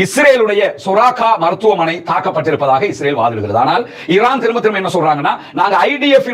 இஸ்ரேலுடைய சொராக்கா மருத்துவமனை தாக்கப்பட்டிருப்பதாக இஸ்ரேல் வாதிடுகிறது. ஆனால் ஈரான் திரும்ப திரும்ப என்ன சொல்றாங்கன்னா, நாங்க ஐடிஎஃப்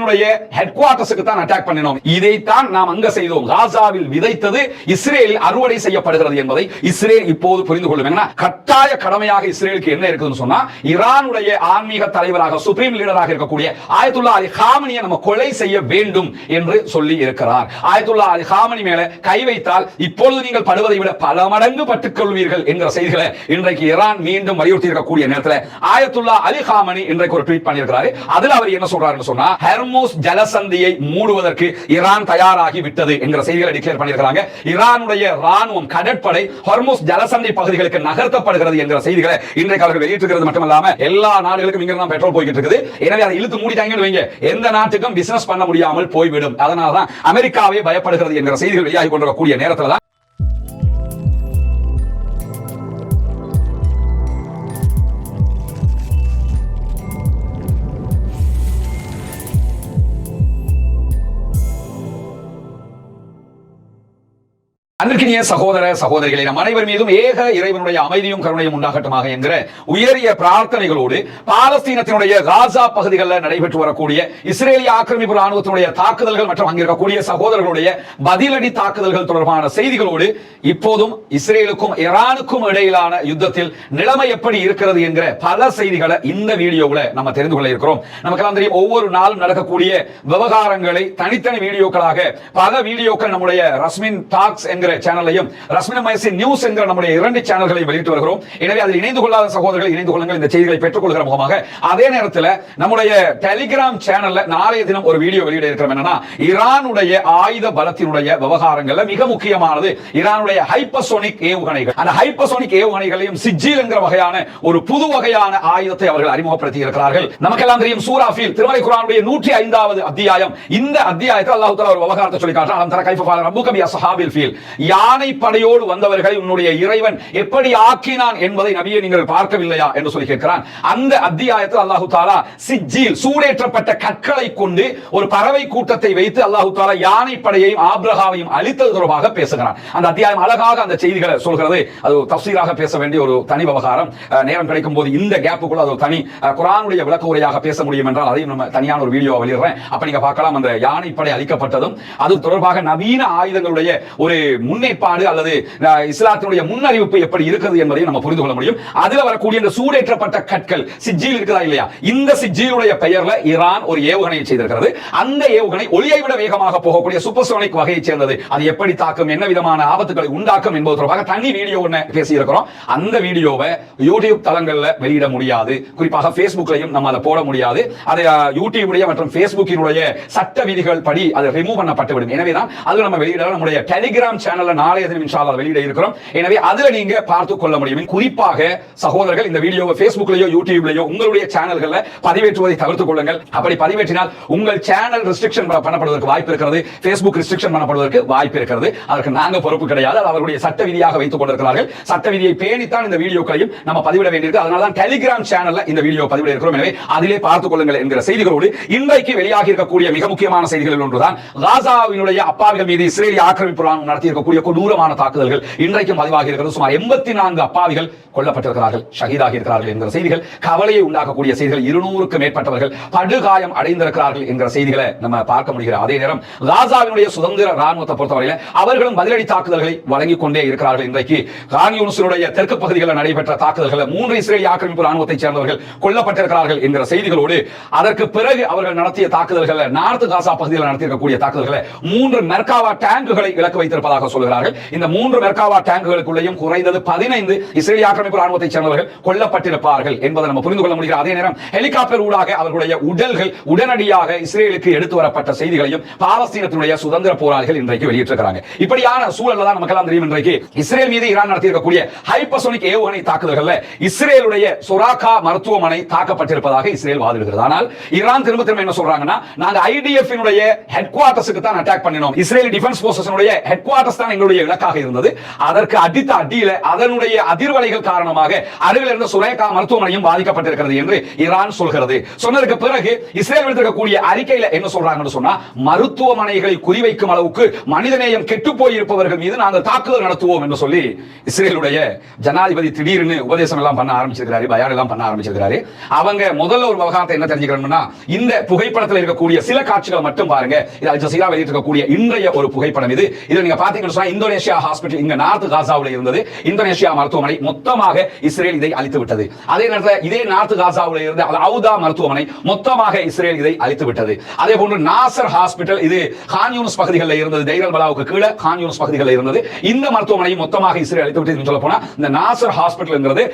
ஹெட் குவார்ட்டர்ஸ்க்கு தான் அட்டாக் பண்ணினோம், இதைத்தான் நாம் அங்க செய்தோம், காசாவில் விதைத்தது இஸ்ரேலில் அறுவடை செய்யப்படுகிறது என்பதை இஸ்ரேல் இப்போது புரிந்து கொள்ளும். கட்டாய கடமையாக இஸ்ரேலுக்கு என்ன இருக்குதுன்னு சொன்னா, ஈரானுடைய ஆன்மீக தலைவராக சுப்ரீம் லீடராக இருக்கக்கூடிய ஆயத்துல்லா அலி காமனியை நம்ம கொலை செய்ய வேண்டும் என்று சொல்லி இருக்கிறார். ஆயத்துல்லா அலி காமனி மேல கை வைத்தால் இப்பொழுது நீங்கள் படுவதை விட பல மடங்கு பட்டுக் கொள்வீர்கள் என்கிற செய்திகளை இன்றைக்கு ஈரான் மீண்டும் வலியுறுத்தி இருக்கக்கூடிய நேரத்தில் ஆயத்துல்லா அலி காமனி இன்றைக்கு ஒரு ட்வீட் பண்ணியிருக்கிறார். அதுல அவர் என்ன சொல்றாருன்னு சொன்னா, ஹெர்முஸ் ஜலசந்தியை மூடுவதற்கு ஈரான் தயாராகி விட்டது என்கிற செய்திகளை டிக்ளேர் பண்ணியிருக்காங்க. ஈரானுடைய ராணுவம் கடற்படை ஹெர்முஸ் ஜலசந்தி பகுதிகளுக்கு நகர்த்தப்படுகிறது என்கிற செய்திகளை இன்றைக்கு அவர்கள் வெளியிட்டிருக்கிறது மட்டுமல்லாம எல்லா நாடுகளுக்கும் இங்க தான் பெட்ரோல் போய்கிட்டு இருக்குது. எனவே அதை இழுத்து மூடிட்டாங்கன்னு வைங்க, எந்த நாட்டுக்கும் பிசினஸ் பண்ண முடியாமல் போய்விடும். அதனால தான் அமெரிக்காவே பயப்படுகிறது என்கிற செய்திகள் வெளியாகி கொண்டிருக்கக்கூடிய நேரத்தில் தான் அன்பிற்கினிய சகோதர சகோதரிகளை நம் அனைவர் மீதும் ஏக இறைவனுடைய அமைதியும் கருணையும் உண்டாகட்டுமாக என்கிற உயரிய பிரார்த்தனைகளோடு பாலஸ்தீனத்தினுடைய காசா பகுதிகளில் நடைபெற்று வரக்கூடிய இஸ்ரேலிய ஆக்கிரமிப்பு ராணுவத்தினுடைய தாக்குதல்கள் மற்றும் அங்கிருக்கக்கூடிய சகோதரர்களுடைய பதிலடி தாக்குதல்கள் தொடர்பான செய்திகளோடு இப்போதும் இஸ்ரேலுக்கும் ஈரானுக்கும் இடையிலான யுத்தத்தில் நிலைமை எப்படி இருக்கிறது என்கிற பல செய்திகளை இந்த வீடியோவில் நம்ம தெரிந்து கொள்ள இருக்கிறோம். நமக்கெல்லாம் தெரியும், ஒவ்வொரு நாளும் நடக்கக்கூடிய விவகாரங்களை தனித்தனி வீடியோக்களாக பல வீடியோக்கள் நம்முடைய ரஸ்மின் டாக்ஸ் என்கிற சேனலையும் ரஸ்மின் மைசி நியூஸ் என்கிற நம்முடைய 2 சேனல்களை வெளியிட்டு வருகிறோம். எனவே அதில் இணைந்து கொள்ளாத சகோதரர்கள் இணைந்து கொள்ளுங்கள், இந்த செய்திகளை பெற்றுக் கொள்கிற முகமாக. அதே நேரத்தில் நம்முடைய டெலிகிராம் சேனல்ல நாளைய தினம் ஒரு வீடியோ வெளியிட இருக்கிறோம். என்னன்னா, ஈரானுடைய ஆயுத பலத்தினுடைய விவகாரங்கள்ல மிக முக்கியமானது ஈரானுடைய ஹைப்பர்சோனிக் ஏவுகணைகள். அந்த ஹைப்பர்சோனிக் ஏவுகணைகளையும் சிஜில் என்கிற வகையான ஒரு புது வகையான ஆயுதத்தை அவர்கள் அறிமுகப்படுத்தி இருக்கிறார்கள். நமக்கெல்லாம் தெரியும், சூராஃபில் திருமலை குர்ஆனுடைய 105வது அத்தியாயம். இந்த அத்தியாயத்தில் அல்லாஹ் தஆலா ஒரு விவகாரத்தை சொல்லி காட்டுறான். அலம் தர கைஃப ஃபஅல ரப்புக பி அஸ்ஹாபில் ஃபீல். யானை படையோடு வந்தவர்களை உன்னுடைய இறைவன் எப்படி ஆக்கினான் என்பதை நபியே நீங்கள் பார்க்கவில்லையா என்று சொல்லி கேட்கிறான். அந்த அத்தியாயத்தில் அல்லாஹ் தஆலா சிஜ்ஜீல் சூடேற்றப்பட்ட கற்களை கொண்டு ஒரு பறவை கூட்டத்தை வைத்து அல்லாஹ் தஆலா யானை படையையும் ஆபிரகாமையும் அழித்தது தொடர்பாக பேசுகிறான். அந்த அத்தியாயம் அழகாக அந்த செய்திகளை சொல்கிறது. அது தஃசீராக பேச வேண்டிய ஒரு தனி விவகாரம். நேரம் கிடைக்கும் போது இந்த கேப்புக்குள்ள அது தனி குர்ஆனுடைய விளக்க உரையாக பேச முடியும் என்றால் அதையும் நம்ம தனியான ஒரு வீடியோ வெளியிடுறேன். அப்ப நீங்க பார்க்கலாம், அந்த யானை படை அழிக்கப்பட்டதும் அது தொடர்பாக நவீன ஆயுதங்களுடைய ஒரு முன்னேற்பாடு அல்லது இஸ்லாத்தினுடைய முன்னறிவிப்பு எப்படி இருக்கிறது என்பதை நம்ம புரிந்து கொள்ள முடியும். அதில் வரக்கூடிய இந்த சூடேற்றப்பட்ட கற்கள் சிஜ்ஜீல் இருக்குதா இல்லையா, இந்த சிஜ்ஜீலுடைய பெயர்ல ஈரான் ஒரு ஏவுகணையை செய்திருக்கிறது. அந்த ஏவுகணை ஒளியை விட வேகமாக போகக்கூடிய சூப்பர்சோனிக் வகையை சேர்ந்தது. அது எப்படி தாக்கும், என்ன விதமான ஆபத்துக்களை உண்டாக்கும் என்பது தொடர்பாக தனி வீடியோ ஒன்று பேசி இருக்கிறோம். அந்த வீடியோவை யூடியூப் தளங்களில் வெளியிட முடியாது, குறிப்பாக ஃபேஸ்புக்லையும் நம்ம அதை போட முடியாது. அதை யூடியூபுடைய மற்றும் ஃபேஸ்புக்கினுடைய சட்ட விதிகள் படி அது ரிமூவ் பண்ணப்பட்டுவிடும். எனவே தான் அது நம்ம வெளியிட நம்முடைய டெலிகிராம் சேனல்ல நாளைய தினம் இன்ஷா அல்லாஹ் வெளியிட இருக்கிறோம். எனவே அதுல நீங்க பார்த்து கொள்ள முடியும். குறிப்பாக சகோதரர்கள், இந்த வீடியோவை ஃபேஸ்புக்லயோ யூடியூப்லயோ உங்களுடைய சேனல்கள்ல பதிவேற்றுவதை தவிர்த்துக் கொள்ளுங்கள். அப்படி பதிவேற்றினால் உங்கள் சேனல் ரெஸ்ட்ரிக்ஷன் பண்ணப்படுவதற்கு வாய்ப்பு இருக்கிறது, ஃபேஸ்புக் ரெஸ்ட்ரிக்ஷன் பண்ணப்படுவதற்கு வாய்ப்பு இருக்கிறது. அதற்கு நாங்க பொறுப்பு கிடையாது, அது அவர்களுடைய சட்ட விதியாக வைத்துக் கொண்டிருக்கிறார்கள். சட்ட விதியை பேணித்தான் இந்த வீடியோக்களையும் நம்ம பதிவிட வேண்டியிருக்கு. அதனால தான் டெலிகிராம் சேனல்ல இந்த வீடியோ பதிவிட இருக்கிறோம். எனவே அதிலே பார்த்துக் கொள்ளுங்கள் என்கிற செய்திகளோடு இன்றைக்கு வெளியாகி இருக்கக்கூடிய மிக முக்கியமான செய்திகளில் ஒன்றுதான் காசாவினுடைய அப்பாவிகள் மீது இஸ்ரேலிய ஆக்கிரமிப்பு ராணுவம் நடத்தி இருக்கக்கூடிய கொடூரமான தாக்குதல்கள் இன்றைக்கும் பதிவாகி இருக்கிறது. சுமார் 84 அப்பாவிகள் கொல்லப்பட்டிருக்கிறார்கள், ஷஹீதாகி இருக்கிறார்கள் என்கிற செய்திகள் கவலையை உண்டாக்கக்கூடிய செய்திகள். 200க்கும் மேற்பட்டவர்கள் படுகாயம் அடைந்திருக்கிறார்கள் என்கிற செய்திகளை நம்ம பார்க்க முடிகிறது. அதே நேரம் காசாவினுடைய சுதந்திர ராணுவத்தை பொறுத்தவரையில் அவர்களும் பதிலடி தாக்குதல்களை வழங்கிக் கொண்டே இருக்கிறார்கள். இன்றைக்கு கான் யூனிஸினுடைய தெற்கு பகுதிகளில் நடைபெற்ற தாக்குதல்கள் 3 இஸ்ரேலிய ஆக்கிரமிப்பு ராணுவத்தை சேர்ந்தவர்கள் கொல்லப்பட்டிருக்கிறார்கள் என்கிற செய்திகளோடு அதற்கு பிறகு அவர்கள் நடத்திய தாக்குதல்கள் நார்த் காசா பகுதியில் நடத்தியிருக்கக்கூடிய தாக்குதல்களை 3 மெர்காவா டேங்குகளை இலக்கு வைத்திருப்பதாக சொல்கிறார்கள். இந்த 3 மெர்காவா டேங்குகளுக்குள்ளேயும் குறைந்தது 15 இஸ்ரேலிய ஆக்கிரமிப்பு ராணுவத்தை சேர்ந்தவர்கள் கொல்லப்பட்டிருப்பார்கள் என்பதை நம்ம புரிந்து கொள்ள முடிகிறது. அதே நேரம் ஹெலிகாப்டர் ஊடாக அவர்களுடைய உடல்கள் உடனடியாக இஸ்ரேலுக்கு எடுத்து வரப்பட்ட செய்திகளையும் பாலஸ்தீனத்தினுடைய சுதந்திர போராளிகள் இன்றைக்கு வெளியிட்டிருக்கிறாங்க. இப்படியான சூழல்ல தான் நமக்கெல்லாம் தெரியும், இன்றைக்கு இஸ்ரேல் மீது ஈரான் நடத்தியிருக்கக்கூடிய ஹைப்பர்சோனிக் ஏவுகணை தாக்குதல்கள்ல இஸ்ரேலுடைய சொராக்கா மருத்துவமனை தாக்கப்பட்டிருப்பதாக இஸ்ரேல் வாதிடுகிறது. ஆனால் ஈரான் திரும்ப திரும்ப என்ன சொல்றாங்கன்னா, நாங்க ஐடிஎஃப் ஹெட் குவார்ட்டர்ஸ்க்கு தான் அட்டாக் பண்ணினோம், Israel defence forces head quarters தான் அதுதான் எங்களுடைய இலக்காக இருந்தது. அதற்கு அடித்த அடியில அதனுடைய அதிர்வலைகள் காரணமாக அருகில் இருந்த சுரேகா மருத்துவமனையும் பாதிக்கப்பட்டிருக்கிறது என்று ஈரான் சொல்கிறது. சொன்னதுக்கு பிறகு இஸ்ரேல் விடுத்திருக்கக்கூடிய அறிக்கையில என்ன சொல்றாங்கன்னு சொன்னா, மருத்துவமனைகளை குறிவைக்கும் அளவுக்கு மனிதநேயம் கெட்டு போயிருப்பவர்கள் மீது நாங்கள் தாக்குதல் நடத்துவோம் என்று சொல்லி இஸ்ரேலுடைய ஜனாதிபதி திடீர்னு உபதேசம் எல்லாம் பண்ண ஆரம்பிச்சிருக்காரு, பயான் எல்லாம் பண்ண ஆரம்பிச்சிருக்காரு. அவங்க முதல்ல ஒரு விவகாரத்தை என்ன தெரிஞ்சுக்கணும்னா, இந்த புகைப்படத்தில் இருக்கக்கூடிய சில காட்சிகளை மட்டும் பாருங்க. இது அல் ஜசீரா வெளியிட்டிருக்கக்கூடிய இன்றைய ஒரு புகைப்படம். இது இதுல நீங்க பாத்தீங்கன்னு சொன்னா, இந்தோனேஷியா ஹாஸ்பிட்டல் இங்க நார்த் காசாவில் இருந்தது. இந்தோனேஷியா மருத்துவமனை மொத்தமாக இஸ்ரேல் இதை அழித்து விட்டது. அதே நேரத்தில் இதே நார்த் காசாவில் இருந்த அவுதா மருத்துவமனை மொத்தமாக இஸ்ரேல் இதை அழித்து விட்டது. அதே போன்று நாசர் ஹாஸ்பிட்டல் இது கான் யூனிஸ் பகுதிகளில் இருந்தது, தைர் அல் பலாவுக்கு கீழே கான் யூனிஸ் பகுதிகளில் இருந்தது. இந்த மருத்துவமனை மொத்தமாக இஸ்ரேல் அழித்து விட்டது. சொல்ல போனா இந்த நாசர் ஹாஸ்பிட்டல்ங்கிறது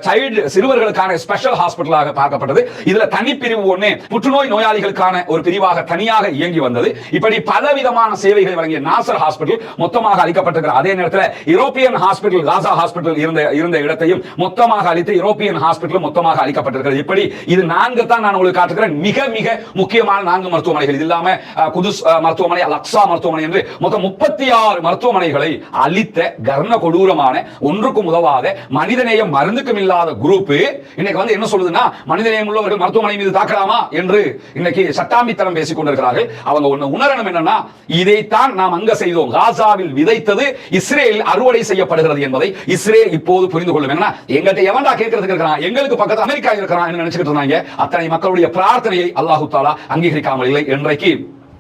சைல்டு சிறுவர்களுக்கான ஸ்பெஷல் ஹாஸ்பிட்டலாக பார்க்கப்பட்டது. இதுல தனிப்பிரிவு ஒண்ணு புற்றுநோய் நோயாளிகளுக்கான ஒரு பிரிவாக தனியாக இயங்கி வந்தது. இப்படி பலவிதமான சேவைகளை வழங்கிய நாசர் ஹாஸ்பிட்டல் மொத்தமாக அளிக்கப்பட்டிருக்கிறது. அதே நேரத்தில் யூரோப்பியன் ஹாஸ்பிட்டல் காசா ஹாஸ்பிட்டல் இருந்த இடத்தையும் மொத்தமாக அளித்து யூரோப்பியன் ஹாஸ்பிட்டல் மொத்தமாக அளிக்கப்பட்டிருக்கிறது. இப்படி இது நான்கு தான் நான் உங்களுக்கு காட்டுகிறேன், மிக மிக முக்கியமான 4 மருத்துவமனைகள். இது இல்லாம குதுஸ் மருத்துவமனை, அல் அக்ஸா மருத்துவமனை என்று மொத்தம் 36 மருத்துவமனைகளை அளித்த கர்ண கொடூரமான, ஒன்றுக்கும் உதவாத, மனிதநேயம் மருந்துக்கும் இல்லாத குரூப் இன்னைக்கு வந்து என்ன சொல்லுதுன்னா, மனிதநேயம் உள்ளவர்கள் மருத்துவமனை மீது தாக்கலாமா என்று இன்னைக்கு சட்டாம்பித்தனம் பேசிக் கொண்டிருக்கிறார்கள். அவங்க ஒண்ணு உணரணும், என்னன்னா இதைத்தான் நாம் அங்க செய்தோம், காசாவில் விதைத்தது இஸ்ரேல் அறுவடை செய்யப்படுகிறது என்பதை இஸ்ரேல் இப்போது புரிந்து கொள்ளும். என்ன எங்கிட்ட எவன்டா கேட்கிறதுக்கு இருக்கிறான், எங்களுக்கு பக்கத்து அமெரிக்கா இருக்கிறான் நினைச்சுக்கிட்டு இருந்தாங்க. அத்தனை மக்களுடைய பிரார்த்தனையை அல்லாஹு தாலா அங்கீகரிக்காமல் இல்லை. இன்றைக்கு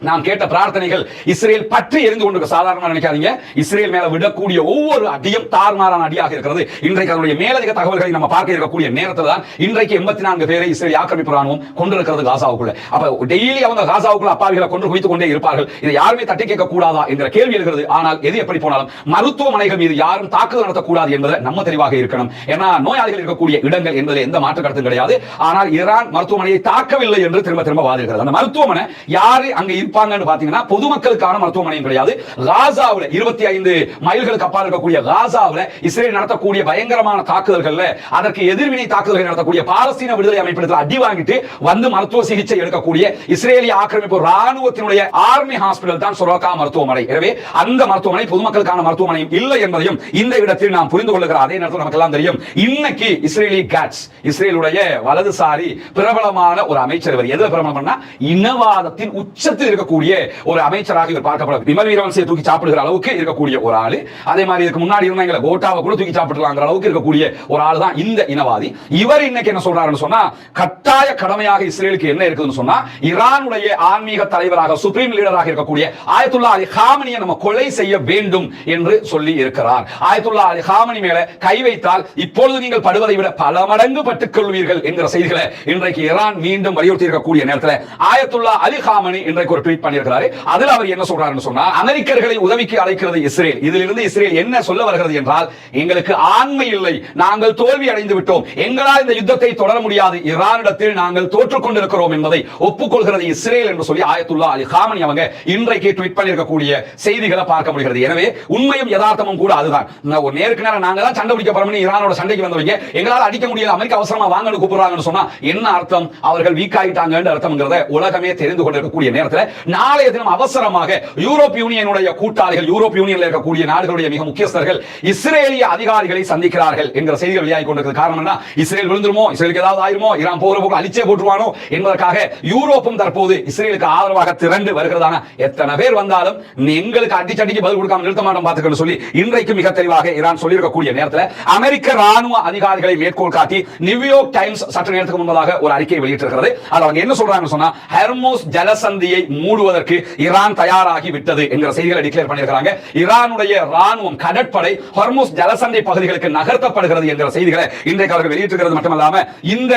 நாம் கேட்ட பிரார்த்தனைகள் இஸ்ரேல் பற்றி எரிந்து கொண்டு சாதாரணமா நினைக்காதீங்க. இஸ்ரேல் மேல விடக்கூடிய ஒவ்வொரு அடியும் தார்மாரான அடியாக இருக்கிறது. இன்றைக்கு அதனுடைய மேலதிக தகவல்களை நம்ம பார்க்க இருக்கக்கூடிய நேரத்தில் தான் இன்றைக்கு 84 பேரை இஸ்ரேல் ஆக்கிரமிப்பு ராணுவம் கொண்டிருக்கிறது காசாவுக்குள்ள. அப்ப டெய்லி அவங்க காசாவுக்குள்ள அப்பாவிகளை கொண்டு குவித்துக் கொண்டே இருப்பார்கள். இதை யாருமே தட்டி கேட்க கூடாதா என்கிற கேள்வி எழுகிறது. ஆனால் எது எப்படி போனாலும் மருத்துவமனைகள் மீது யாரும் தாக்குதல் நடத்தக்கூடாது என்பதை நம்ம தெளிவாக இருக்கணும். ஏன்னா நோயாளிகள் இருக்கக்கூடிய இடங்கள் என்பதில் எந்த மாற்று கருத்தும் கிடையாது. ஆனால் ஈரான் மருத்துவமனையை தாக்கவில்லை என்று திரும்ப திரும்ப வாதிடுகிறது. அந்த மருத்துவமனை யாரு அங்க பாத்தீங்கன்னா பொதுமக்களுக்கான மருத்துவமனை கிடையாது. காசாவில் 25 மைல்களுக்கு அப்பால் இருக்கக்கூடிய காசாவில் இஸ்ரேல் நடத்தக்கூடிய பயங்கரமான தாக்குதல்கள்ல அதற்கு எதிர்வினை தாக்குதல்கள் நடத்தக்கூடிய பாலஸ்தீன விடுதலை அமைப்பிடத்தில் அடி வாங்கிட்டு வந்து மருத்துவ சிகிச்சை எடுக்கக்கூடிய இஸ்ரேலிய ஆக்கிரமிப்பு ராணுவத்தினுடைய ஆர்மி ஹாஸ்பிட்டல் தான் சொரோகா மருத்துவமனை. எனவே அந்த மருத்துவமனை பொதுமக்களுக்கான மருத்துவமனையும் இல்லை என்பதையும் இந்த இடத்தில் நாம் புரிந்து கொள்ளுகிற அதே நேரத்தில் நமக்கு எல்லாம் தெரியும், இன்னைக்கு இஸ்ரேலி காட்ஸ் இஸ்ரேலுடைய வலதுசாரி பிரபலமான ஒரு அமைச்சர், எதுல பிரபலம்னா இனவாதத்தின் உச்சத்தில் இருக்கக்கூடிய ஒரு அமைச்சராக இவர் பார்க்கப்படுது. விமல் வீரவன்சியை தூக்கி சாப்பிடுகிற அளவுக்கு இருக்கக்கூடிய ஒரு ஆளு. அதே மாதிரி இதுக்கு முன்னாடி இருந்த கோட்டாவை கூட தூக்கி சாப்பிடலாங்கிற அளவுக்கு இருக்கக்கூடிய ஒரு ஆள் தான் இந்த இனவாதி. இவர் இன்னைக்கு என்ன சொல்றாருன்னு சொன்னா, கட்டாய கடமையாக இஸ்ரேலுக்கு என்ன இருக்குன்னு சொன்னா, ஈரானுடைய ஆன்மீக தலைவராக சுப்ரீம் லீடராக இருக்கக்கூடிய ஆயத்துல்லா அலி காமனியை நம்ம கொலை செய்ய வேண்டும் என்று சொல்லி இருக்கிறார். ஆயத்துல்லா அலி காமனி மேல கை வைத்தால் இப்பொழுது நீங்கள் படுவதை விட பல மடங்கு பட்டுக் கொள்வீர்கள் என்கிற செய்திகளை இன்றைக்கு ஈரான் மீண்டும் வலியுறுத்தி இருக்கக்கூடிய நேரத்தில் ஆயத்துல்லா அலி காமனி இன்றைக்கு ஒரு ட்வீட் பண்ணியிருக்கிறார். அதில் அவர் என்ன சொல்றாருன்னு சொன்னா, அமெரிக்கர்களை உதவிக்கு அழைக்கிறது இஸ்ரேல். இதிலிருந்து இஸ்ரேல் என்ன சொல்ல வருகிறது என்றால், எங்களுக்கு ஆண்மை இல்லை, நாங்கள் தோல்வி அடைந்து விட்டோம், எங்களால் இந்த யுத்தத்தை தொடர முடியாது, ஈரானிடத்தில் நாங்கள் தோற்றுக் கொண்டிருக்கிறோம் என்பதை ஒப்புக்கொள்கிறது இஸ்ரேல் என்று சொல்லி ஆயத்துல்லா அலி காமனி அவங்க இன்றைக்கு ட்வீட் பண்ணியிருக்கக்கூடிய செய்திகளை பார்க்க முடிகிறது. எனவே உண்மையும் யதார்த்தமும் கூட அதுதான். ஒரு நேருக்கு நேரம் நாங்க தான் சண்டை பிடிக்க போறோம்னு ஈரானோட சண்டைக்கு வந்தவங்க எங்களால் அடிக்க முடியல, அமெரிக்கா அவசரமா வாங்கன்னு கூப்பிடுறாங்கன்னு சொன்னா என்ன அர்த்தம்? அவர்கள் வீக் ஆயிட்டாங்கன்னு அர்த்தம்ங்கிறத உலகமே தெரிந்து கொண்டிருக்கக்கூடிய நேரத்தில் நாளைய தினம் அவசரமாக யூரோப் யூனியனுடைய கூட்டாளிகள், யூரோப் யூனியனில் இருக்கக்கூடிய நாடுகளுடைய மிக முக்கியஸ்தர்கள் இஸ்ரேலிய அதிகாரிகளை சந்திக்கிறார்கள் என்கிற செய்திகள் வெளியாகி கொண்டிருக்கிறது. காரணம் என்ன? இஸ்ரேல் விழுந்துருமோ, இஸ்ரேலுக்கு ஏதாவது ஆயிருமோ, ஈரான் போகிற போக்கு அழிச்சே போட்டுருவானோ என்பதற்காக யூரோப்பும் தற்போது இஸ்ரேலுக்கு ஆதரவாக திரண்டு வருகிறதான எத்தனை பேர் வந்தாலும் எங்களுக்கு அடிச்சடிக்கு பதில் கொடுக்காம நிறுத்த மாட்டோம் பார்த்துக்கணும் சொல்லி இன்றைக்கு மிக தெளிவாக ஈரான் சொல்லியிருக்கக்கூடிய நேரத்தில் அமெரிக்க ராணுவ அதிகாரிகளை மேற்கோள் காட்டி நியூயார்க் டைம்ஸ் சற்று நேரத்துக்கு முன்பதாக ஒரு அறிக்கை வெளியிட்டிருக்கிறது. அது அவங்க என்ன சொல்றாங்கன்னு சொன்னா, ஹெர்மோஸ் ஜலசந்தியை மூடுவதற்கு ஈரான் தயாராகி விட்டது என்கிற செய்திகளை டிக்ளேர் பண்ணியிருக்கிறாங்க. ஈரானுடைய ராணுவம் கடற்படை ஹார்முஸ் ஜலசந்தை பகுதிகளுக்கு நகர்த்தப்படுகிறது என்கிற செய்திகளை இன்றைக்கு அவர்கள் வெளியிட்டிருக்கிறது மட்டுமல்லாம இந்த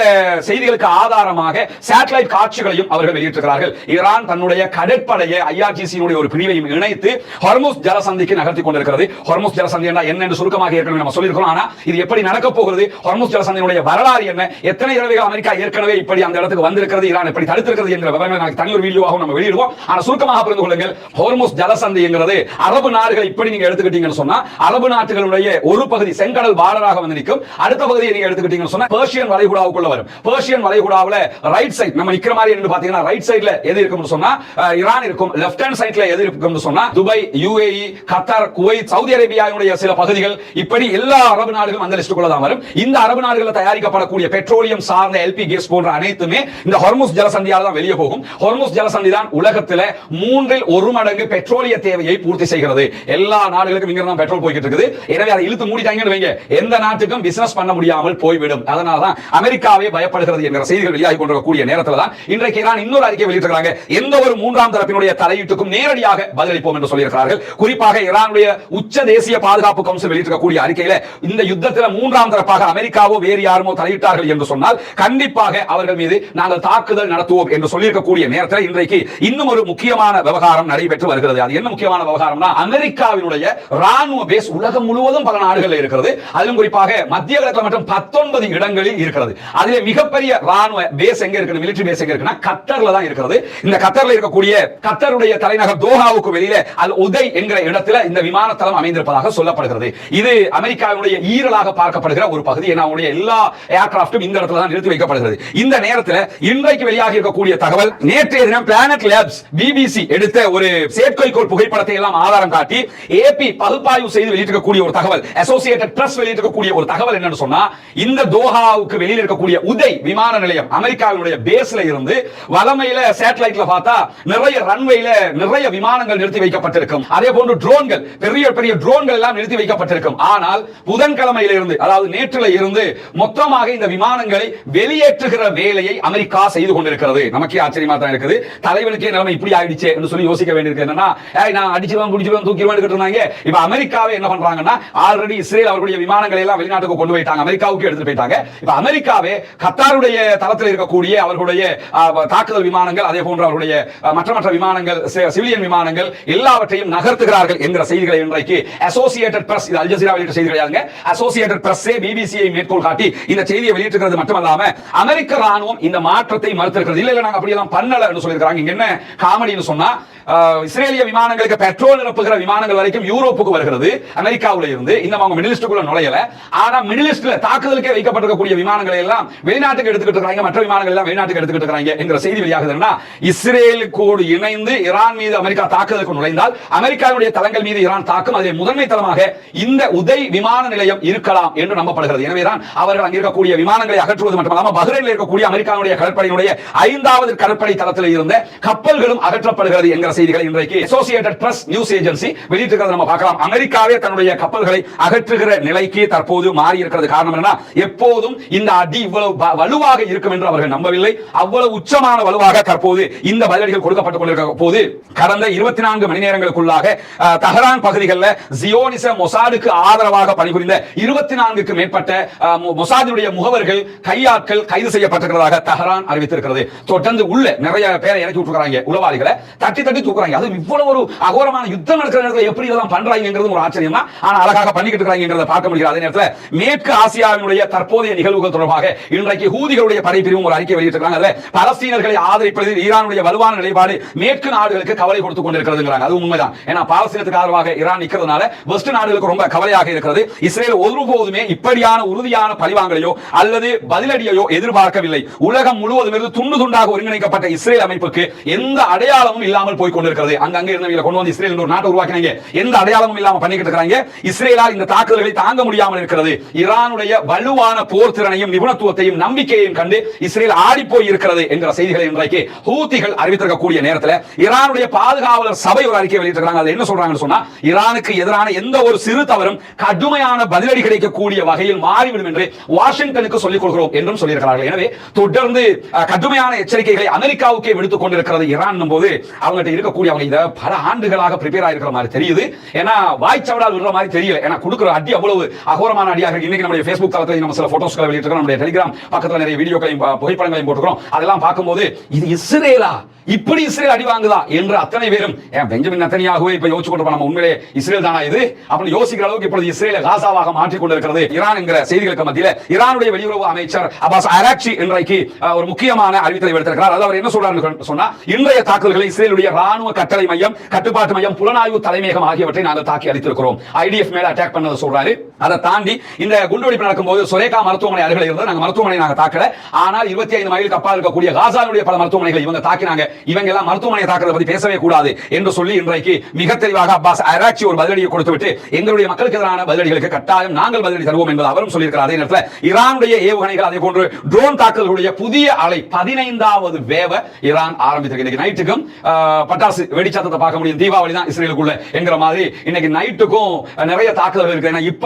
செய்திகளுக்கு ஆதாரமாக சேட்டலைட் காட்சிகளையும் அவர்கள் வெளியிட்டிருக்கிறார்கள். ஈரான் தன்னுடைய கடற்படையை ஐஆர்ஜிசியினுடைய ஒரு பிரிவையும் இணைத்து ஹார்முஸ் ஜலசந்திக்கு நகர்த்தி கொண்டிருக்கிறது. ஹார்முஸ் ஜலசந்தி என்ன என்று சுருக்கமாக ஏற்கனவே நம்ம சொல்லியிருக்கிறோம். ஆனா இது எப்படி நடக்க போகிறது, ஹார்முஸ் ஜலசந்தியினுடைய வரலாறு என்ன, எத்தனை தடவைகள் அமெரிக்கா ஏற்கனவே இப்படி அந்த இடத்துக்கு வந்திருக்கிறது, ஈரான் எப்படி தடுத்திருக்கிறது என்கிற விவரங்களை தனி ஒரு வீடியோவாக நம்ம வெளியிடுவோம். சொல்லிடுவோம். ஆனா சுருக்கமாக புரிந்து கொள்ளுங்கள், ஹோர்முஸ் ஜலசந்திங்கிறது அரபு நாடுகள் இப்படி நீங்க எடுத்துக்கிட்டீங்கன்னு சொன்னா அரபு நாடுகளுடைய ஒரு பகுதி செங்கடல் பார்டராக வந்து நிற்கும். அடுத்த பகுதியை நீங்க எடுத்துக்கிட்டீங்கன்னு சொன்னா பெர்ஷியன் வளைகுடாவுக்குள்ள வரும். பெர்ஷியன் வளைகுடாவுல ரைட் சைடு நம்ம நிக்கிற மாதிரி என்று பாத்தீங்கன்னா ரைட் சைடுல எது இருக்கும்னு சொன்னா ஈரான் இருக்கும். லெஃப்ட் ஹேண்ட் சைடுல எது இருக்கும்னு சொன்னா Dubai, UAE, Qatar, Kuwait, Saudi அரேபியாவுடைய சில பகுதிகள், இப்படி எல்லா அரபு நாடுகளும் அந்த லிஸ்டுக்குள்ள தான் வரும். இந்த அரபு நாடுகளில் தயாரிக்கப்படக்கூடிய பெட்ரோலியம் சார்ந்த எல்பி கேஸ் போன்ற அனைத்துமே இந்த ஹோர்முஸ் ஜலசந்தியால தான் வெளியே போகும். ஹோர்முஸ் ஜலசந்தி தான் உலகத்தில் 1/3 மடங்கு பெட்ரோலிய தேவையை பூர்த்தி செய்கிறது. எல்லா நாடுகளுக்கும் இங்க தான் பெட்ரோல் போய்கிட்டு இருக்குது. எனவே அதை இழுத்து மூடிட்டாங்கன்னு வைங்க, எந்த நாட்டுக்கும் பிசினஸ் பண்ண முடியாமல் போய்விடும். அதனால தான் அமெரிக்காவே பயப்படுகிறது என்கிற செய்திகள் வெளியாகி கொண்டிருக்கக்கூடிய நேரத்தில் தான் இன்றைக்கு ஈரான் இன்னொரு அறிக்கை வெளியிட்டிருக்கிறாங்க. எந்த ஒரு மூன்றாம் தரப்பினுடைய தலையீட்டுக்கும் நேரடியாக பதிலளிப்போம் என்று சொல்லியிருக்கிறார்கள். குறிப்பாக ஈரானுடைய உச்ச தேசிய பாதுகாப்பு கவுன்சில் வெளியிட்டிருக்கக்கூடிய அறிக்கையில இந்த யுத்தத்தில் மூன்றாம் தரப்பாக அமெரிக்காவோ வேறு யாருமோ தலையிட்டார்கள் என்று சொன்னால் கண்டிப்பாக அவர்கள் மீது நாங்கள் தாக்குதல் நடத்துவோம் என்று சொல்லியிருக்கக்கூடிய நேரத்தில் இன்றைக்கு இன்னும் ஒரு முக்கியமான விவகாரம் நடைபெற்று வருகிறது. அது என்ன முக்கியமான விவகாரம்னா, அமெரிக்காவினுடைய ராணுவ பேஸ் உலகம் முழுவதும் பல நாடுகளில் இருக்கிறது. அதிலும் குறிப்பாக மத்திய கிழக்கு மற்றும் 19 இடங்களில் இருக்கிறது. அதிலே மிகப்பெரிய ராணுவ பேஸ் எங்க இருக்கு, மிலிட்டரி பேஸ் எங்க இருக்குன்னா கத்தர்ல தான் இருக்கிறது. இந்த கத்தர்ல இருக்கக்கூடிய கத்தருடைய தலைநகர் தோஹாவுக்கு வெளியிலே அல் உதை என்கிற இடத்துல இந்த விமான தளம் அமைந்திருப்பதாக சொல்லப்படுகிறது. இது அமெரிக்காவுடைய ஈரலாக பார்க்கப்படுகிற ஒரு பகுதி. அவங்களுடைய எல்லா ஏர்கிராப்டும் இந்த இடத்துல தான் நிறுத்தி வைக்கப்படுகிறது. இந்த நேரத்தில் இன்றைக்கு வெளியாகி இருக்கக்கூடிய தகவல், நேற்றைய தினம் பிளானட் லேப்ஸ் பிபிசி எடுத்த ஒரு செயற்கைக்கோள் புகைப்படத்தை எல்லாம் ஆதாரம் காட்டி ஏபி பகுப்பாய்வு செய்து வெளியிட்டிருக்கக்கூடிய ஒரு தகவல், அசோசியேட்டட் பிரஸ் வெளியிட்டிருக்கக்கூடிய ஒரு தகவல் என்னன்னு சொன்னா, இந்த தோஹாவுக்கு வெளியில் இருக்கக்கூடிய உதை விமான நிலையம் அமெரிக்காவுடைய பேஸ்ல இருந்து வலமையில சேட்டலைட்ல பார்த்தா நிறைய ரன்வேல நிறைய விமானங்கள் நிறுத்தி வைக்கப்பட்டிருக்கும். அதே போன்று ட்ரோன்கள், பெரிய பெரிய ட்ரோன்கள் எல்லாம் நிறுத்தி வைக்கப்பட்டிருக்கும். ஆனால் புதன்கிழமையில இருந்து, அதாவது நேற்றில இருந்து மொத்தமாக இந்த விமானங்களை வெளியேற்றுகிற வேலையை அமெரிக்கா செய்து கொண்டிருக்கிறது. நமக்கே ஆச்சரியமா தான் இருக்குது. தலைவனுக்கே நிலைமை இப்படி ஆயிடுச்சு என்று சொல்லி யோசிக்க வேண்டியிருக்கு. என்னன்னா, நான் அடிச்சிருவேன் குடிச்சிருவேன் தூக்கிடுவேன் இருந்தாங்க. இப்ப அமெரிக்காவே என்ன பண்றாங்கன்னா, ஆல்ரெடி இஸ்ரேல் அவர்களுடைய விமானங்களை எல்லாம் வெளிநாட்டுக்கு கொண்டு போயிட்டாங்க, அமெரிக்காவுக்கு எடுத்துட்டு போயிட்டாங்க. இப்ப அமெரிக்காவே கத்தாருடைய தளத்தில் இருக்கக்கூடிய அவர்களுடைய தாக்குதல் விமானங்கள், அதே போன்று அவர்களுடைய மற்ற விமானங்கள், சிவிலியன் விமானங்கள் எல்லாவற்றையும் நகர்த்துகிறார்கள் என்கிற செய்திகளை இன்றைக்கு அசோசியேட்டட் பிரஸ், இது அல் ஜஸீரா வெளியிட்ட செய்திகள், அசோசியேட்டட் பிரஸ் பிபிசியை மேற்கோள் காட்டி இந்த செய்தியை வெளியிட்டிருக்கிறது மட்டுமல்லாம அமெரிக்க ராணுவம் இந்த மாற்றத்தை மறுத்திருக்கிறது. இல்ல நாங்க அப்படி எல்லாம் பண்ணல என்று சொல்லியிருக்காங்க. இங்க என்ன காமெடின்னு சொன்னா, இஸ்ரேலிய விமானங்களுக்கு பெட்ரோல் நிரப்புகிற விமானங்கள் வரைக்கும் யூரோப்புக்கு வருகிறது அமெரிக்காவுல இருந்து. இன்னும் அவங்க மிடில் ஈஸ்டுக்குள்ள நுழையல. ஆனா மிடில் ஈஸ்ட்ல தாக்குதலுக்கே வைக்கப்பட்டிருக்கக்கூடிய விமானங்களை எல்லாம் வெளிநாட்டுக்கு எடுத்துக்கிட்டு இருக்காங்க, மற்ற விமானங்கள் எல்லாம் வெளிநாட்டுக்கு எடுத்துக்கிட்டு இருக்காங்க என்கிற செய்தி வெளியாகுதுன்னா, இஸ்ரேலுக்கு இணைந்து ஈரான் மீது அமெரிக்கா தாக்குதலுக்கு நுழைந்தால் அமெரிக்காவுடைய தளங்கள் மீது ஈரான் தாக்கும். அதில் முதன்மை தளமாக இந்த உதை விமான நிலையம் இருக்கலாம் என்று நம்பப்படுகிறது. எனவேதான் அவர்கள் அங்கே இருக்கக்கூடிய விமானங்களை அகற்றுவது மட்டுமல்லாமல் பஹ்ரைனில் இருக்கக்கூடிய அமெரிக்காவுடைய கடற்படையினுடைய 5வது கடற்படை தளத்தில் இருந்த கப்பல்களும் அகற்றப்படுகிறது என்கிற செய்திகளை இன்றைக்கு அசோசியேட்டட் பிரஸ் நியூஸ் ஏஜென்சி வெளியிட்டிருக்கிறது நம்ம பார்க்கலாம். அமெரிக்காவே தன்னுடைய கப்பல்களை அகற்றுகிற நிலைக்கு தற்போது மாறி இருக்கிறது. காரணம் என்ன, எப்போதும் இந்த அடி இவ்வளவு வலுவாக இருக்கும் என்று அவர்கள் நம்பவில்லை. அவ்வளவு உச்சமான வலுவாக தற்போது இந்த பதிலடிகள் கொடுக்கப்பட்டுக் கொண்டிருக்கிற போது கடந்த 24 மணி நேரங்களுக்குள்ளாக தஹரான் பகுதிகளில் ஜியோனிச மொசாடுக்கு ஆதரவாக பணிபுரிந்த 24க்கு மேற்பட்ட மொசாதுடைய முகவர்கள், கையாட்கள் கைது செய்யப்பட்டிருக்கிறதாக தஹரான் அறிவித்திருக்கிறது. தொடர்ந்து உள்ள நிறைய பேரை இறக்கி விட்டுறாங்க, உளவாளிகளை தட்டி தட்டி தூக்குறாங்க. அது இவ்வளவு ஒரு அகோரமான யுத்தம் நடக்கிற நேரத்தில் எப்படி இதெல்லாம் பண்றாங்கிறது ஒரு ஆச்சரியம் தான். ஆனா அழகாக பண்ணிக்கிட்டு இருக்காங்கிறத பார்க்க முடியாது. அதே நேரத்தில் மேற்கு ஆசியாவினுடைய தற்போதைய நிகழ்வுகள் தொடர்பாக இன்றைக்கு ஹூதிகளுடைய படைப்பிரிவும் ஒரு அறிக்கை வெளியிட்டிருக்காங்க. அதுல பலஸ்தீனர்களை ஆதரிப்பதில் ஈரானுடைய வலுவான நிலைப்பாடு மேற்கு நாடுகளுக்கு கவலை கொடுத்துக் கொண்டிருக்கிறது. அது உண்மைதான். ஏன்னா பாலஸ்தீனத்துக்கு ஆதரவாக ஈரான் நிற்கிறதுனால வெஸ்ட் நாடுகளுக்கு ரொம்ப கவலையாக இருக்கிறது. இஸ்ரேல் ஒருபோதுமே இப்படியான உறுதியான பழிவாங்கலையோ அல்லது பதிலடியோ எதிர்பார்க்கவில்லை. உலகம் முழுவதும் இருந்து துண்டு துண்டாக ஒருங்கிணைக்கப்பட்ட இஸ்ரேல் அமைப்புக்கு எந்த அடையாளமும் இல்லாமல் போய் கொண்டிருக்கிறது. அங்க இருந்தவங்களை கொண்டு வந்து இஸ்ரேல் ஒரு நாட்டை உருவாக்கினாங்க, எந்த அடையாளமும் இல்லாமல் பண்ணிக்கிட்டு இருக்காங்க. இஸ்ரேலால் இந்த தாக்குதல்களை தாங்க முடியாமல் இருக்கிறது. ஈரானுடைய வலுவான போர் திறனையும் நிபுணத்துவத்தையும் நம்பிக்கையையும் கண்டு இஸ்ரேல் ஆடி போய் இருக்கிறது என்கிற செய்திகளை இன்றைக்கு ஹூதிகள் அறிவித்திருக்கக்கூடிய நேரத்தில் ஈரானுடைய பாதுகாவலர் சபை ஒரு அறிக்கை வெளியிட்டிருக்காங்க. அது என்ன சொல்றாங்கன்னு சொன்னா, ஈரானுக்கு எதிரான எந்த ஒரு சிறு தவறும் கடுமையான பதிலடி கிடைக்கக்கூடிய வகையில் மாறிவிடும் என்று வாஷிங்டனுக்கு சொல்லிக் கொள்கிறோம் என்றும் சொல்லியிருக்கிறார்கள். எனவே தொடர்ந்து கடுமையான எச்சரிக்கைகளை அமெரிக்காவுக்கே விடுத்துக் கொண்டிருக்கிறது ஈரான் போது அவங்ககிட்ட இருக்கக்கூடிய அவங்க இதை பல ஆண்டுகளாக பிரிப்பேர் ஆயிருக்கிற மாதிரி தெரியுது. ஏன்னா வாய்ச்சவடால் விடுற மாதிரி தெரியல. ஏன்னா கொடுக்கிற அடி அவ்வளவு அகோரமான அடியாக இருக்கு. இன்னைக்கு நம்முடைய Facebook தளத்தில் நம்ம சில போட்டோஸ்களை வெளியிட்டிருக்கோம், நம்முடைய டெலிகிராம் பக்கத்தில் நிறைய வீடியோக்களையும் புகைப்படங்களையும் போட்டுக்கிறோம். அதெல்லாம் பார்க்கும்போது இது இஸ்ரேலா, இப்படி இஸ்ரேல் அடி வாங்குதா என்று அத்தனை பேரும் பெஞ்சமின் நெத்தனியாகவே இப்ப யோசிச்சு கொண்டு நம்ம உண்மையிலே இஸ்ரேல் தானா இது அப்படி யோசிக்கிற அளவுக்கு இப்பொழுது இஸ்ரேலை காசாவாக மாற்றிக் கொண்டிருக்கிறது ஈரான் என்கிற செய்திகளுக்கு மத்தியில் ஈரானுடைய வெளியுறவு அமைச்சர் அப்பாஸ் அராக்சி இன்றைக்கு ஒரு முக்கியமான அறிவித்தலை எடுத்திருக்கிறார். அவர் என்ன சொல்றாரு சொன்னா, இன்றைக்கு இன்றைய தாக்குதல்களை இஸ்ரேலுடைய ராணுவ கட்டளை மையம், கட்டுப்பாட்டு மையம், புலனாய்வு தலைமையகம் ஆகியவற்றை நாங்கள் தாக்கி அளித்திருக்கிறோம். ஐடிஎஃப் மேல அட்டாக் பண்ணதை சொல்றாரு. அதை தாண்டி இந்த குண்டுவெடிப்பு நடக்கும்போது சுரேகா மருத்துவமனை அருகில் இருந்தது. நாங்க மருத்துவமனை நாங்க தாக்கல. ஆனால் 25 மைலுக்கு அப்பால் இருக்கக்கூடிய காசாவுடைய பல மருத்துவமனைகளை இவங்க தாக்கினாங்க. இவங்க எல்லாம் மருத்துவமனையை தாக்குறத பத்தி பேசவே கூடாது என்று சொல்லி இன்றைக்கு மிக தெளிவாக அப்பாஸ் ஆராய்ச்சி ஒரு பதிலடியை கொடுத்துவிட்டு எங்களுடைய மக்களுக்கு எதிரான பதிலடிகளுக்கு கட்டாயம் நாங்கள் பதிலடி தருவோம் என்பது அவரும் சொல்லியிருக்கிறார். அதே நேரத்தில் ஈரானுடைய ஏவுகணைகள், அதே போன்று ட்ரோன் தாக்குதலுடைய புதிய அலை 15வது வேவ ஈரான் ஆரம்பித்திருக்கு. நைட்டுக்கும் பட்டாசு வெடிச்சத்தத்தை பார்க்க முடியும். தீபாவளி தான் இஸ்ரேலுக்குள்ள என்கிற மாதிரி இன்னைக்கு நைட்டுக்கும் நிறைய தாக்குதல்கள் இருக்கு. இப்ப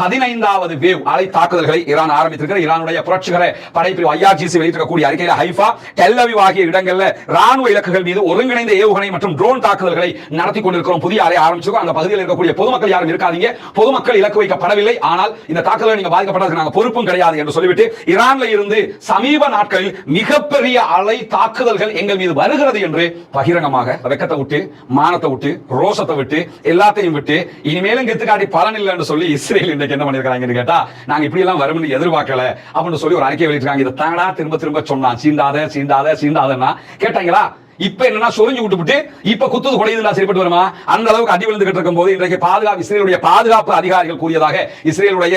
15வது வேவ் அலை தாக்குதல்களை ஈரான் ஆரம்பித்திருக்கிறது. ஈரானுடைய புரட்சிகர படைப்பிரிவு IRGC வெளியிட்டிருக்கக்கூடிய அறிக்கையில் ஹைஃபா, டெல் அவீவ் ஆகிய இடங்களில் ராணுவ இலக்குகள் மீது ஒருங்கிணைந்த ஏவுகணை மற்றும் ட்ரோன் தாக்குதல்களை நடத்தி கொண்டிருக்கிறோம். புதிய அலை ஆரம்பிச்சிருக்கோம். அந்த பகுதியில் இருக்கக்கூடிய பொதுமக்கள் யாரும் இருக்காதீங்க, பொதுமக்கள் இலக்கு வைக்கப்படவில்லை, ஆனால் இந்த தாக்குதலை நீங்க பாதிக்கப்பட்டதுக்கு நாங்கள் பொறுப்பும் கிடையாது என்று சொல்லிவிட்டு ஈரான்ல இருந்து சமீப நாட்களில் மிகப்பெரிய அலை தாக்குதல்கள் எங்கள் மீது வருகிறது என்று பகிரங்கமாக வெக்கத்தை விட்டு, மானத்தை விட்டு, ரோஷத்தை விட்டு, எல்லாத்தையும் விட்டு இனிமேலும் கெத்துக்காட்டி பலன் இல்லை என்று சொல்லி இஸ்ரேல் இன்றைக்கு என்ன பண்ணிருக்காங்கன்னு கேட்டா, நாங்க இப்படி எல்லாம் வரும்னு எதிர்பார்க்கல அப்படின்னு சொல்லி ஒரு அறிக்கை வெளியிட்டிருக்காங்க. இதை தாங்கடா திரும்ப திரும்ப சொன்னா சீண்டாத சீண்டாத சீண்டாதன்னா கேட்டாங்களா? இப்ப என்னன்னா சொரிஞ்சு விட்டுவிட்டு இப்ப குத்துது குடையுதுல சரிப்பட்டு வருமா? அந்த அளவுக்கு அடி விழுந்துகிட்டு இருக்கும் போது இன்றைக்கு இஸ்ரேலுடைய பாதுகாப்பு அதிகாரிகள் கூறியதாக இஸ்ரேலுடைய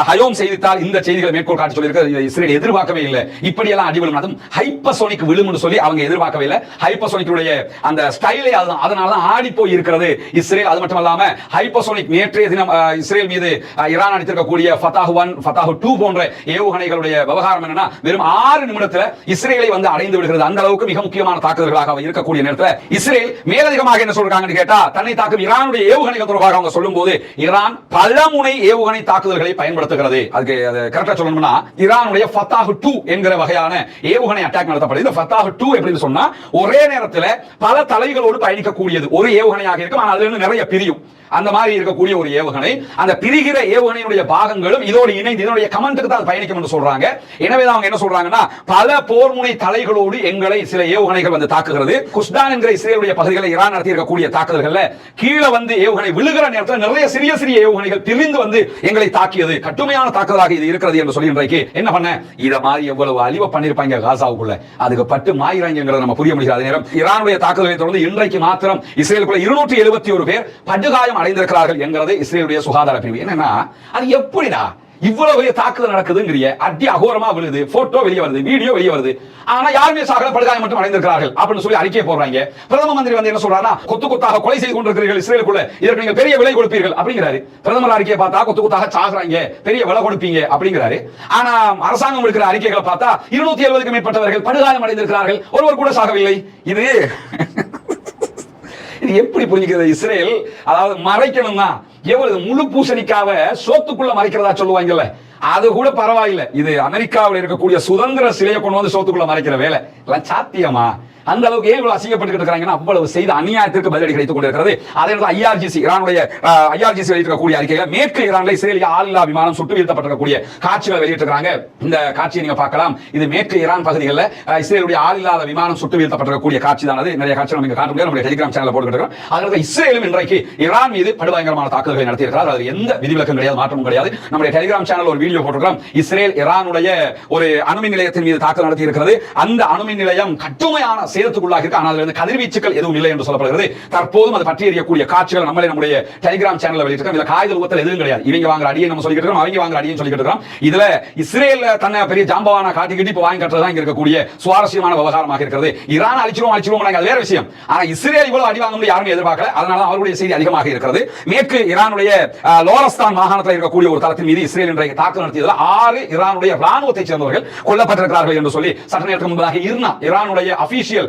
ஹயோம் செய்தித்தாள் இந்த செய்திகளை மேற்கோள் காட்டி சொல்லியிருக்கு. இஸ்ரேல் எதிர்பார்க்கவே இல்லை இப்படி எல்லாம் அடி விழும், அதுவும் ஹைப்பர்சோனிக் விழும்னு சொல்லி அவங்க எதிர்பார்க்கவே இல்லை. ஹைப்பர்சோனிக்குடைய அந்த ஸ்டைலே அதனாலதான் ஆடி போய் இருக்கிறது இஸ்ரேல். அது மட்டும் இல்லாம ஹைப்பர்சோனிக் நேற்றைய தினம் இஸ்ரேல் மீது ஈரான் அடித்திருக்கக்கூடிய ஃபதாஹ் 1, ஃபதாஹ் 2 போன்ற ஏவுகணைகளுடைய விவகாரம் என்னன்னா வெறும் 6 நிமிடத்தில் இஸ்ரேலை வந்து அடைந்து விடுகிறது. அந்த அளவுக்கு மிக முக்கியமான தாக்குதல்கள் இருக்கக்கூடிய நேரத்தில் இஸ்ரேல் மேலதிகமாக என்ன சொல்றாங்கன்னு கேட்டா, தன்னை தாக்கும் ஈரானுடைய ஏவுகணைகள் தொடர்பாக அவங்க சொல்லும்போது ஈரான் பலமுனை ஏவுகணை தாக்குதல்களை பயன்படுத்துகிறது. அதுக்கு கரெக்டா சொல்லணும்னா ஈரானுடைய ஃபதாஹ் 2 என்கிற வகையான ஏவுகணை அட்டாக் நடத்தப்படுது. இந்த ஃபதாஹ் 2 எப்படின்னு சொன்னா ஒரே நேரத்தில் பல தலைகளோடு பயணிக்கக்கூடியது. ஒரு ஏவுகணையாக இருக்கும், ஆனால் அதுல இருந்து நிறைய பிரியும். அந்த மாதிரி இருக்கக்கூடிய ஒரு ஏவுகணை, அந்த பிரிகிற ஏவுகணையுடைய பாகங்களும் இதோடு இணைந்து இதனுடைய கமெண்ட்டுக்கு தான் பயணிக்கும் என்று சொல்றாங்க. எனவே அவங்க என்ன சொல்றாங்கன்னா, பல போர்முனை தலைகளோடு எங்களை சில ஏவுகணைகள் வந்து தாக்குகிறது. குஸ்தான் என்கிற இஸ்ரேலுடைய பகுதிகளை ஈரான் நடத்தி இருக்கக்கூடிய தாக்குதல்கள்ல கீழே வந்து ஏவுகணை விழுகிற நேரத்தில் நிறைய சிறிய சிறிய ஏவுகணைகள் பிரிந்து வந்து எங்களை தாக்கியது. கடுமையான தாக்குதலாக இது இருக்கிறது என்று சொல்லி இன்றைக்கு என்ன பண்ண, இத மாதிரி எவ்வளவு அழிவு பண்ணிருப்பாங்க காசாவுக்குள்ள, அதுக்கு பட்டு மாயிராங்கிறத நம்ம புரிய முடியாது. நேரம் ஈரானுடைய தாக்குதலை தொடர்ந்து இன்றைக்கு மாத்திரம் இஸ்ரேலுக்குள்ள 271 பேர் படுகாயம் அடைந்திருக்கிறார்கள் என்கிறது இஸ்ரேலுடைய சுகாதார பிரிவு. என்னன்னா அது எப்படிடா இவ்வளவு தாக்குதல் நடக்குதுங்கிறிய, அடி அகோரமா விழுது, போட்டோ வெளியே வருது, வீடியோ வெளியே வருது, ஆனா யாருமே சாகல, படுகாயம் மட்டும் அடைந்திருக்கிறார்கள் அப்படின்னு சொல்லி அறிக்கை போடுறாங்க. பிரதம மந்திரி வந்து என்ன சொல்றாருன்னா, கொத்து கொத்தாக கொலை செய்து கொண்டிருக்கிறீர்கள் இஸ்ரேலுக்குள்ள, இதற்கு நீங்கள் பெரிய விலை கொடுப்பீர்கள் அப்படிங்கிறாரு. பிரதமர் அறிக்கையை பார்த்தா கொத்து கொத்தாக சாகுறாங்க, பெரிய விலை கொடுப்பீங்க அப்படிங்கிறாரு. ஆனா அரசாங்கம் இருக்கிற அறிக்கைகளை பார்த்தா 270க்கும் மேற்பட்டவர்கள் படுகாயம் அடைந்திருக்கிறார்கள், ஒருவர் கூட சாகவில்லை. இது எப்படி புரிஞ்சுக்கிறது? இஸ்ரேல் அதாவது மறைக்கணும்னா எவ்வளவு முழு பூசணிக்காவ சோத்துக்குள்ள மறைக்கிறதா சொல்லுவாங்கல்ல, அது கூட பரவாயில்லை. இது அமெரிக்காவில் இருக்கக்கூடிய சுதந்திர சிலையை கொண்டு வந்து சோத்துக்குள்ள மறைக்கிற வேலை எல்லாம் சாத்தியமா? அந்த அளவுக்கு ஏன் இவ்வளவு அசிங்கப்பட்டு இருக்காங்கன்னா அவ்வளவு செய்த அநியாயத்திற்கு பதிலடி கிடைத்துக் கொண்டிருக்கிறது. அதே IRGC ஈரானுடைய IRGC வெளியிட்டிருக்கக்கூடிய அறிக்கையில மேற்கு ஈரான்ல இஸ்ரேலிய ஆளில்லா விமானம் சுட்டு வீழ்த்தப்பட்டிருக்கக்கூடிய காட்சிகளை வெளியிட்டிருக்காங்க. இந்த காட்சியை நீங்க பார்க்கலாம். இது மேற்கு ஈரான் பகுதிகளில் இஸ்ரேலுடைய ஆளில்லாத விமானம் சுட்டு வீழ்த்தப்பட்டிருக்கக்கூடிய காட்சி தான். அது நிறைய காட்சிகள் நம்ம காட்ட முடியாது, நம்முடைய டெலிகிராம் சேனல்ல போட்டுக்கிறோம். அதனால இஸ்ரேலும் இன்றைக்கு ஈரான் மீது படுபயங்கரமான தாக்குதல்களை நடத்தி இருக்கிறார். அது எந்த விதிவிலக்கும் கிடையாது, மாற்றமும் கிடையாது. நம்முடைய டெலிகிராம் சேனல் ஒரு வீடியோ போட்டுக்கிறோம். இஸ்ரேல் ஈரானுடைய ஒரு அணுமின் நிலையத்தின் மீது தாக்குதல் நடத்தி இருக்கிறது. அந்த அணுமின் நிலையம் கடுமையான சேதத்துக்குள்ளாக இருக்கு, ஆனால் அதில் கதிர்வீச்சுகள் எதுவும் இல்லை என்று சொல்லப்படுகிறது. தற்போதும் அது பற்றி எறியக்கூடிய காட்சிகள் நம்மளே நம்முடைய டெலிகிராம் சேனல்ல வெளியிட்டிருக்கோம். இதுல காகித உத்தல் எதுவும் கிடையாது. இவங்க வாங்குற அடியை நம்ம சொல்லிக்கிட்டு இருக்கோம், அவங்க வாங்குற அடியை சொல்லிக்கிட்டு இருக்கோம். இதுல இஸ்ரேல் தன்னை பெரிய ஜாம்பவானா காட்டிக்கிட்டு இப்ப வாங்கி கட்டுறதா இங்க இருக்கக்கூடிய சுவாரஸ்யமான விவகாரமாக இருக்கிறது. ஈரான் அழிச்சிருவோம் அது வேற விஷயம். ஆனா இஸ்ரேல் இவ்வளவு அடி வாங்க யாருமே எதிர்பார்க்கல. அதனால அவருடைய செய்தி அதிகமாக இருக்கிறது. மேற்கு ஈரானுடைய லோரஸ்தான் மாகாணத்தில் இருக்கக்கூடிய ஒரு தளத்தின் மீது இஸ்ரேல் இன்றைக்கு தாக்குதல் நடத்தியதில் 6 ஈரானுடைய ராணுவத்தை சேர்ந்தவர்கள் கொல்லப்பட்டிருக்கிறார்கள் என்று சொல்லி சற்று நேரத்துக்கு முன்பதாக ஈரானுடைய அபிஷியல்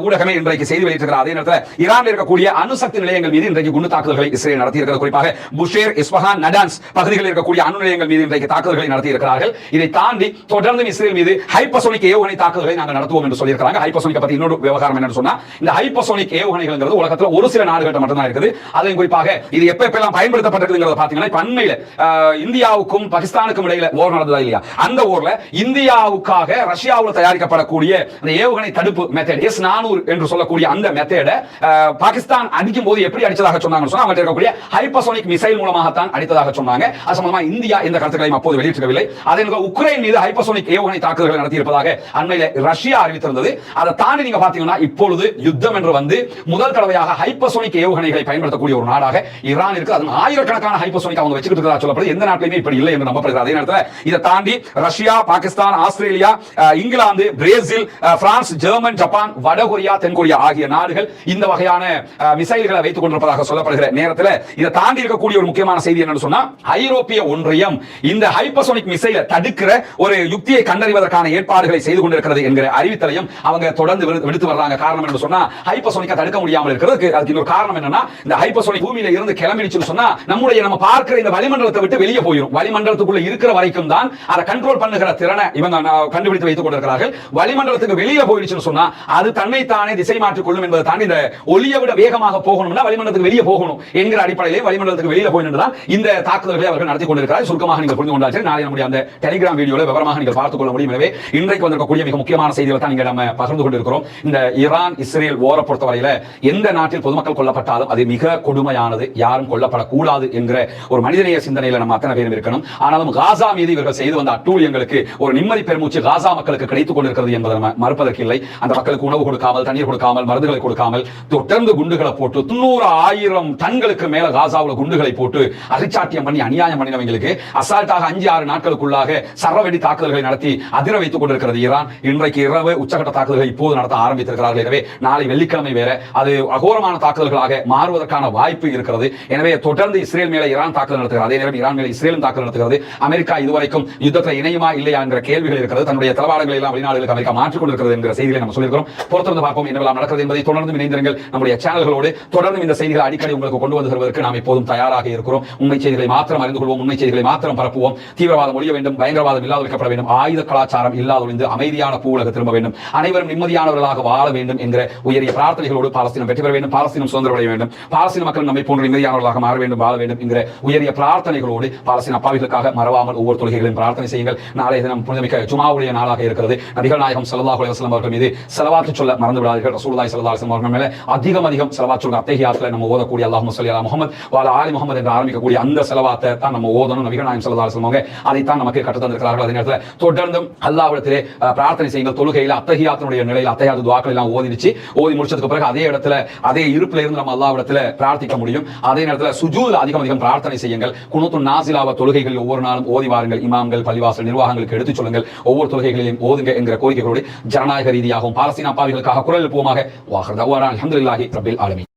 ஊடகமே இன்றைக்கு செய்தி வெளியிட்டிருக்கிறார். அதே நேரத்தில் ஈரானில் இருக்கக்கூடிய அணுசக்தி நிலையங்கள் மீது இன்றைக்கு குண்டு தாக்குதல்களை இஸ்ரேல் நடத்தியிருக்கிறது. குறிப்பாக புஷேர், இஸ்பஹான், நடான்ஸ் பகுதிகளில் இருக்கக்கூடிய அணு நிலையங்கள் மீது இன்றைக்கு தாக்குதல்களை நடத்தியிருக்கிறார்கள். இதை தாண்டி தொடர்ந்து இஸ்ரேல் மீது ஹைப்பர்சோனிக் ஏவுகணை தாக்குதல்களை நாங்கள் நடத்துவோம் என்று சொல்லியிருக்கிறாங்க. ஹைப்பர்சோனிக் பத்தி இன்னொரு விவகாரம் என்னன்னு சொன்னா, இந்த ஹைப்பர்சோனிக் ஏவுகணைகள் உலகத்தில் ஒரு சில நாடுகள் மட்டும்தான் இருக்குது. அதையும் குறிப்பாக இது எப்பெல்லாம் பயன்படுத்தப்பட்டிருக்குங்கிறத பாத்தீங்கன்னா, அண்மையில இந்தியாவுக்கும் பாகிஸ்தானுக்கும் இடையில ஓர் நடந்ததா இல்லையா? அந்த ஓர்ல இந்தியாவுக்காக ரஷ்யாவில் தயாரிக்கப்படக்கூடிய அந்த ஏவுகணை தடுப்பு மெத்தட் S-400 என்று சொல்லக்கூடிய அந்த மெத்தேட பாகிஸ்தான் அடிக்கும் போது எப்படி அடிச்சதாக சொன்னாங்க சொன்னா அவங்க இருக்கக்கூடிய ஹைப்பர்சோனிக் மிசைல் மூலமாகத்தான் அடித்ததாக சொன்னாங்க. அது சம்பந்தமா இந்தியா இந்த கருத்துக்களையும் அப்போது வெளியிட்டிருக்கவில்லை. அதே உக்ரைன் மீது ஹைப்பர்சோனிக் ஏவுகணை தாக்குதல்களை நடத்தி இருப்பதாக அண்மையில ரஷ்யா அறிவித்திருந்தது. அதை தாண்டி நீங்க பாத்தீங்கன்னா இப்பொழுது யுத்தம் என்று வந்து முதல் தடவையாக ஹைப்பர்சோனிக் ஏவுகணைகளை பயன்படுத்தக்கூடிய ஒரு நாடாக ஈரான் இருக்கு. அது ஆயிரக்கணக்கான ஹைப்பர்சோனிக் அவங்க வச்சுக்கிட்டு இருக்கிறதா சொல்லப்படுது. எந்த நாட்டிலுமே இப்படி இல்லை என்று நம்பப்படுகிறது. அதே நேரத்தில் இதை தாண்டி Russia, Pakistan, Australia, England, Brazil, France, German, Japan, வடகொரியா, தென்கொரியா ஆகிய நாடுகள் இந்த வகையான மிசைல்களை வைத்துக் கொண்டிருப்பதாக சொல்லப்படுகிற நேரத்தில் இதை தாண்டி இருக்கக்கூடிய ஒரு முக்கியமான செய்தி என்னன்னு சொன்னா ஐரோப்பிய ஒன்றியம் இந்த ஹைப்பர்சோனிக் மிசைலை தடுக்கிற ஒரு யுக்தியை கண்டறிவதற்கான ஏற்பாடுகளை செய்து கொண்டிருக்கிறது என்கிற அறிவித்தலையும் அவங்க தொடர்ந்து விடுத்து வர்றாங்க. காரணம் என்று சொன்னா ஹைப்பர்சோனிக்கை தடுக்க முடியாமல் இருக்கிறதுக்கு அதுக்கு இன்னொரு காரணம் என்னன்னா இந்த ஹைப்பர்சோனிக் பூமியில இருந்து கிளம்பிடுச்சுன்னு சொன்னா நம்ம பார்க்கிற இந்த வளிமண்டலத்தை விட்டு வெளியே போயிடும். வளிமண்டலத்துக்குள்ள இருக்கிற வரைக்கும் தான் அதை கண்ட்ரோல் பண்ணுகிற திறனை இவங்க கண்டுபிடித்து வைத்துக் கொண்டிருக்கிறார்கள். வளிமண்டலத்துக்கு வெளியே போயிடுச்சுன்னு சொன்னா அது தன்னைத்தானே திசை மாற்றிக் கொள்ளும் என்பதை தாண்டி இந்த ஒளியை விட வேகமாக போகணும்னா வளிமண்டலத்துக்கு வெளியே போகணும் என்கிற அடிப்படையிலே வளிமண்டலத்துக்கு வெளியே போயிட்டு இந்த தாக்குதல்களை அவர்கள் நடத்தி கொண்டிருக்கிறார்கள். சுருக்கமாக நீங்கள் புரிந்து கொண்டால் நாளை நம்முடைய அந்த டெலிகிராம் வீடியோல விவரமாக நீங்கள் பார்த்துக் கொள்ள முடியும். எனவே இன்றைக்கு வந்திருக்கக்கூடிய மிக முக்கியமான செய்திகளை தான் நீங்க நம்ம பகிர்ந்து கொண்டிருக்கிறோம். இந்த ஈரான் இஸ்ரேல் போரை பொறுத்தவரையில எந்த நாட்டில் பொதுமக்கள் கொல்லப்பட்டாலும் அது மிக கொடுமையானது, யாரும் கொல்லப்படக்கூடாது என்கிற ஒரு மனிதநேய சிந்தனையில நம்ம அத்தனை பேரும் இருக்கணும். ஆனாலும் காசா மீது இவர்கள் செய்து வந்த அட்டூழியங்களுக்கு ஒரு நிம்மதி பெருமூச்சு காசா மக்களுக்கு கிடைத்துக் கொண்டிருக்கிறது என்பதை மறுப்பதற்கு இல்லை. அந்த மக்களுக்கு உணவு கொடுக்காமல், தண்ணீர் கொடுக்காமல், மருந்துகளை கொடுக்காமல் தொடர்ந்து குண்டுகளை போட்டு 90,000 டன்களுக்கு மேல காசாவுல குண்டுகளை போட்டு அரிச்சாட்டியம் பண்ணி அநியாயம் பண்ணினவங்களுக்கு அசால்ட்டாக 5-6 நாட்களுக்குள்ளாக சரவெடி தாக்குதல்களை நடத்தி அதிர வைத்துக் கொண்டிருக்கிறது ஈரான். இன்றைக்கு இரவு உச்சகட்ட தாக்குதல்களை இப்போது நடத்த ஆரம்பித்திருக்கிறார்கள். எனவே நாளை வெள்ளிக்கிழமை வேற அது அகோரமான தாக்குதல்களாக மாறுவதற்கான வாய்ப்பு இருக்கிறது. எனவே தொடர்ந்து இஸ்ரேல் மேல ஈரான் தாக்குதல் நடத்துகிறது. அதே நேரம் ஈரான் மேல இஸ்ரேலும் தாக்குதல் நடத்துகிறது. அமெரிக்கா இதுவரைக்கும் யுத்தத்தில் இணையுமா இல்லையா என்ற கேள்விகள் இருக்கிறது. தன்னுடைய தளவாடங்களை எல்லாம் வெளிநாடுகளுக்கு அமெரிக்கா மாற்றிக் கொண்டிருக்கிறது என்கிற செய்திகளை நம்ம சொல்லியிருக்கிறோம். பொறுத்திருந்து பார்ப்போம் என்னவெல்லாம் நடக்கிறது என்பதை. தொடர்ந்து இணைந்திருங்கள் நம்முடைய சேனல்களோடு. தொடர்ந்து இந்த செய்திகளை அடிக்கடி உங்களுக்கு கொண்டு வந்து தருவதற்கு நாம் எப்போதும் தயாராக இருக்கிறோம். உண்மை செய்திகளை மாத்திரம் அறிந்து கொள்வோம், உண்மை செய்திகளை மாத்திரம் பரப்புவோம். தீவிரவாதம் ஒழிய வேண்டும், பயங்கரவாதம் இல்லாத வைக்கப்பட வேண்டும், ஆயுத கலாச்சாரம் இல்லாதொழிந்து அமைதியான பூவுலக திரும்ப வேண்டும், அனைவரும் நிம்மதியானவர்களாக வாழ வேண்டும் என்கிற உயரிய பிரார்த்தனைகளோடு பாலஸ்தீனம் வெற்றி பெற வேண்டும், பாலஸ்தீனம் சுதந்திரம் அடைய வேண்டும், பாலஸ்தீன மக்கள் நம்மை போன்ற நிம்மதியானவர்களாக மாற வேண்டும், வாழ வேண்டும் என்கிற உயரிய பிரார்த்தனைகளோடு பாலஸ்தீன அப்பாவிகளுக்காக மறவாமல் ஒவ்வொரு தொழுகைகளையும் பிரார்த்தனை செய்யுங்கள். நாளைய தினம் புனிதமிக்க ஜுமாவுடைய நாளாக இருக்கிறது. நபிகள் நாயகம் ஸல்லல்லாஹு அலைஹி வஸல்லம் அவர்கள் மீது ஸலவாத் சொல்ல மறந்து விடாதீர்கள். ரசூலுல்லாஹி ஸல்லல்லாஹு அலைஹி வஸல்லம் அவர்கள் மேல அதிகம் ஸலவாத் சொல்லுங்க. அத்தஹியாத்துல நம்ம ஓதக்கூடிய அல்லாஹும்ம ஸல்லி அலா முஹம்மத் வ அலா ஆலி முஹம்மத் என்று ஆரம்பிக்கக்கூடிய அந்த ஸலவாத்தை தான் நம்ம ஓதணும். நபிகள் நாயகம் ஸல்லல்லாஹு அலைஹி வஸல்லம் அவங்க அதைத்தான் நமக்கு கற்றுத் தந்திருக்கிறார்கள். அதே நேரத்தில் தொடர்ந்தும் அல்லாஹ்விடத்திலே பிரார்த்தனை செய்யுங்கள். தொழுகையில அத்தஹியாத்தினுடைய நிலையில் அத்தஹியாத்து துஆக்கள் எல்லாம் ஓதி முடிச்சதுக்கு பிறகு அதே இடத்துல அதே இருப்பில இருந்து நம்ம அல்லாஹ்விடத்திலே பிரார்த்திக்க முடியும். அதே நேரத்தில் சுஜூத் அதிகம் பிரார்த்தனை செய்யுங்கள். குனூத்துன் நாஸிலாவ தொழுகைகளில் ஒவ்வொரு நாளும் ஓதி வாருங்கள். இமாம்கள், பள்ளிவாசல் நிர்வாகங்களுக்கு எடுத்துச் சொல்லுங்கள். ஒவ்வொரு தொழுகைகளையும் ஓதுங்க என்கிற கோரிக்கைகளோடு ஜனநாயக ரீதியாகவும் பாலஸ்தீன அப்பாவிகளுக்காக குரல் எழுப்புவோமாக. வாஹர் தஅவானா அல்ஹம்துலில்லாஹி ரப்பில் ஆலமீன்.